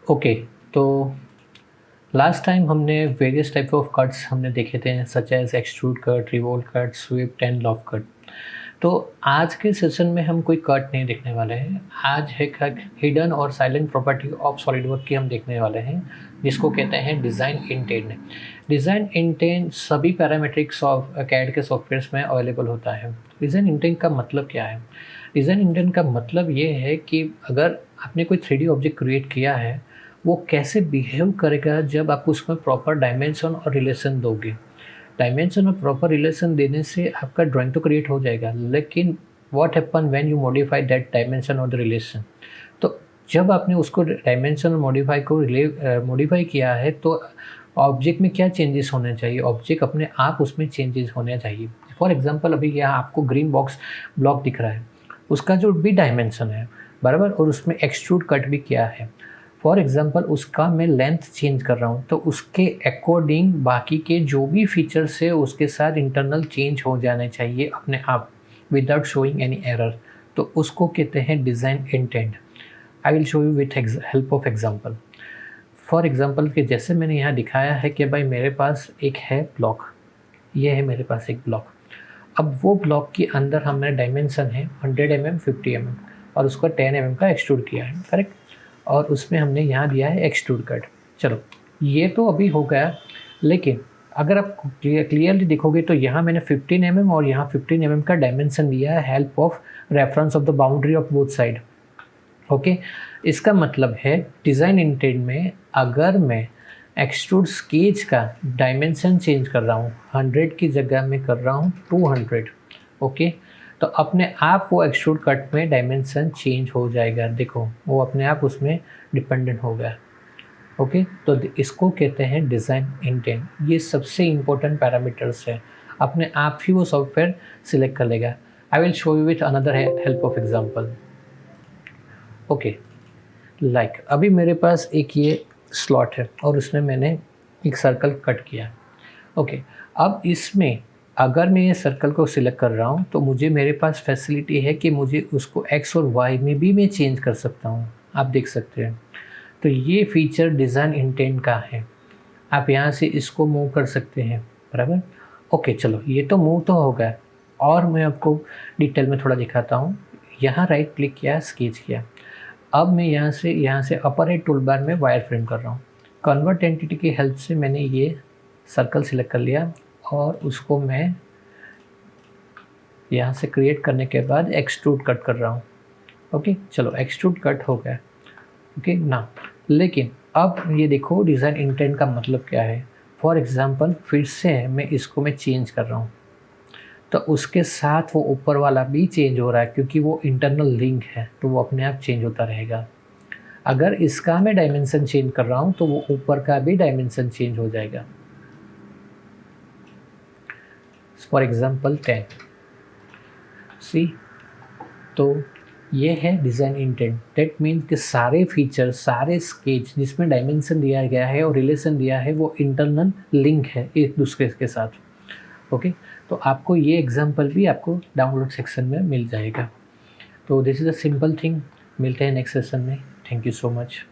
Okay, तो last time हमने various type of cuts हमने देखे थे, such as extrude cut, revolve cut, swept and loft cut. तो आज के सेशन में हम कोई कट नहीं देखने वाले हैं। आज है हिडन और साइलेंट प्रॉपर्टी ऑफ सॉलिडवर्क की हम देखने वाले हैं, जिसको कहते हैं डिज़ाइन इंटेंट। डिज़ाइन इंटेंट सभी पैरामेट्रिक्स ऑफ कैड के सॉफ्टवेयर्स में अवेलेबल होता है। डिज़ाइन इंटेंट का मतलब क्या है? डिज़ाइन इंटेंट का मतलब ये है कि अगर आपने कोई 3D ऑब्जेक्ट क्रिएट किया है, वो कैसे बिहेव करेगा जब आप उसमें प्रॉपर डायमेंशन और रिलेशन दोगे। डायमेंशन और प्रॉपर रिलेशन देने से आपका ड्राइंग तो क्रिएट हो जाएगा, लेकिन what happen when you modify that dimension और द रिलेशन। तो जब आपने उसको डायमेंशन और मॉडिफाई किया है, तो ऑब्जेक्ट में क्या चेंजेस होने चाहिए? ऑब्जेक्ट अपने आप उसमें चेंजेस होने चाहिए। फॉर एग्जांपल, अभी यहाँ आपको ग्रीन बॉक्स ब्लॉक दिख रहा है, उसका जो भी डायमेंशन है बराबर, और उसमें एक्सट्रूड कट भी किया है। फॉर एग्ज़ाम्पल, उसका मैं लेंथ चेंज कर रहा हूँ, तो उसके अकॉर्डिंग बाकी के जो भी फीचर्स है उसके साथ इंटरनल चेंज हो जाने चाहिए अपने आप, विदाउट शोइंग एनी एरर। तो उसको कहते हैं design intent. I will show you with help of example. For example कि जैसे मैंने यहाँ दिखाया है कि भाई मेरे पास एक है ब्लॉक, ये है मेरे पास एक ब्लॉक। अब वो ब्लॉक के अंदर हमारे डायमेंशन है 100 mm, 50 mm, और उसका 10 mm का एक्सट्रूड किया है, करेक्ट। और उसमें हमने यहाँ दिया है एक्सट्रूड कट। चलो, ये तो अभी हो गया, लेकिन अगर आप क्लियरली देखोगे तो यहाँ मैंने 15 mm और यहाँ 15 mm का डायमेंशन दिया है, help of reference of the boundary of both side. Okay, इसका मतलब है डिज़ाइन इंटेंट में अगर मैं एक्सट्रूड स्केच का डायमेंशन चेंज कर रहा हूँ, 100 की जगह में कर रहा हूँ 200, ओके, तो अपने आप वो एक्सट्रूड कट में डायमेंशन चेंज हो जाएगा। देखो, वो अपने आप उसमें डिपेंडेंट हो गया। ओके, तो इसको कहते हैं डिज़ाइन इंटेंट। ये सबसे इम्पोर्टेंट पैरामीटर्स है, अपने आप ही वो सॉफ्टवेयर सिलेक्ट कर लेगा। I will show you with another help of example. Okay, like अभी मेरे पास एक ये स्लॉट है और उसमें मैंने एक सर्कल कट किया। ओके, अब इसमें अगर मैं ये सर्कल को सिलेक्ट कर रहा हूँ, तो मुझे मेरे पास फैसिलिटी है कि मुझे उसको एक्स और वाई में भी मैं चेंज कर सकता हूँ। आप देख सकते हैं, तो ये फीचर डिज़ाइन इंटेंट का है। आप यहाँ से इसको मूव कर सकते हैं, बराबर। ओके, चलो, ये तो मूव तो हो गया, और मैं आपको डिटेल में थोड़ा दिखाता हूँ। यहाँ राइट क्लिक किया, स्केच किया। अब मैं यहाँ से अपर राइट टूल बार में वायर फ्रेम कर रहा हूँ। कन्वर्ट एंटिटी की हेल्प से मैंने ये सर्कल सिलेक्ट कर लिया और उसको मैं यहाँ से क्रिएट करने के बाद एक्सट्रूड कट कर रहा हूँ। ओके, चलो, एक्सट्रूड कट हो गया। ओके ना, लेकिन अब ये देखो डिज़ाइन इंटेंट का मतलब क्या है। फॉर एग्ज़ाम्पल, फिर से मैं चेंज कर रहा हूँ, तो उसके साथ वो ऊपर वाला भी चेंज हो रहा है, क्योंकि वो इंटरनल लिंक है, तो वो अपने आप चेंज होता रहेगा। अगर इसका मैं डायमेंशन चेंज कर रहा हूँ, तो वो ऊपर का भी डायमेंशन चेंज हो जाएगा। फॉर एग्ज़ाम्पल 10 सी, तो ये है डिज़ाइन इंटेंट। दैट मीन्स कि सारे फीचर, सारे स्केच जिसमें डायमेंशन दिया गया है और रिलेशन दिया है, वो इंटरनल लिंक है एक दूसरे के साथ। ओके, तो आपको ये एग्जांपल भी आपको डाउनलोड सेक्शन में मिल जाएगा। तो this is a simple thing. मिलते हैं नेक्स्ट सेशन में। Thank you so much.